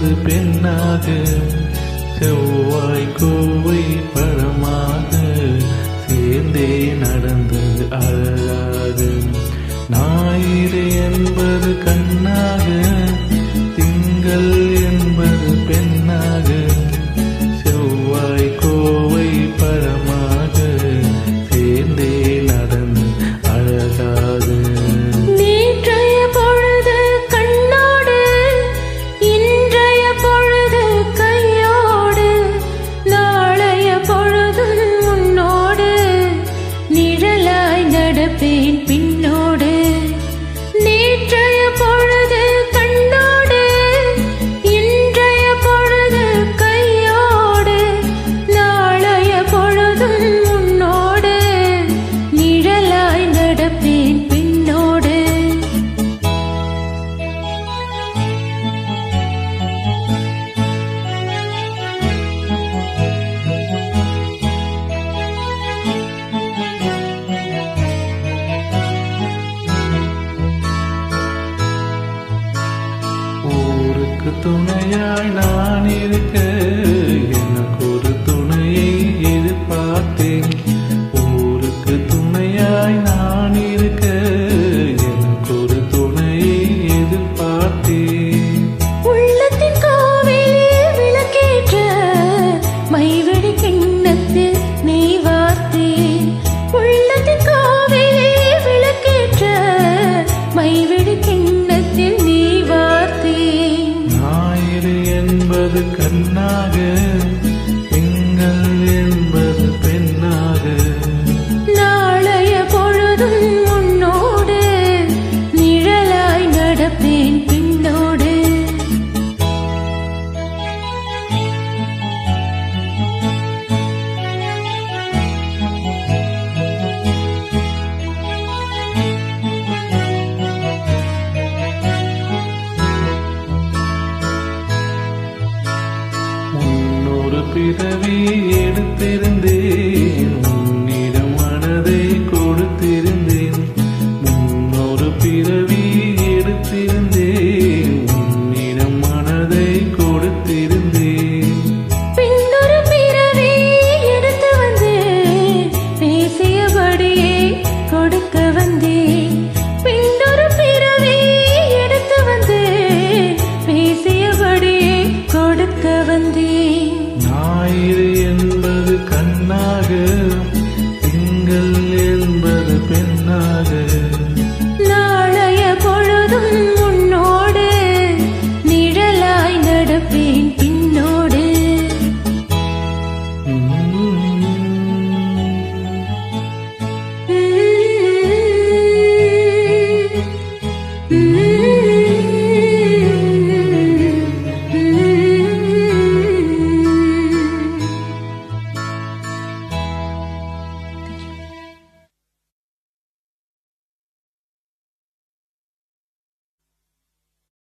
என்பது பெண்ணாக, செவ்வாய் கோவை பழமாக சேர்ந்தே நடந்தது அழகாக. ஞாயிறு என்பது கண்ணாக, திங்கள் என்பது பெண்ணாக, செவ்வாய் கோவை பழமாக சேர்ந்தே நடந்து அழகாக. நேற்றைய பொழுது கண்ணோடு, இன்றைய பொழுது கையோடு, நாளைய பொழுது உன்னோடு, நிழலாய் நடப்பேன் பின்னோடு. நேற்றைய பொழுது கண்ணோடு, இன்றைய பொழுது கையோடு, நாளைய பொழுதும் உன்னோடு, நிழலாய் நடப்பேன் பின்னோடு. ஊருக்கு துணையாய் நான் இருக்க, எனக்கு ஒரு துணையை எதிர்பார்த்தேன். ஊருக்கு துணையாய் நான் இருக்க, எனக்கு ஒரு துணையை எதிர்பார்த்தேன். உள்ளத்தின் கோவிலில் விளக்கேற்ற மைவெடி கிண்ணத்தில் நீ வார்த்தேன். உள்ளத்தின் கோவிலில் விளக்கேற்ற மைவெடி கிண்ணத்தில் நீ வார்த்தேன். ஞாயிறு என்பது கண்ணாக, திங்கள் என்பது பெண்ணாக, நாளைய பொழுதும் உன்னோடு, நிழலாய் நடப்பேன் பின்னோடு. முன்னொரு பிறவி எடுத்திருந்தே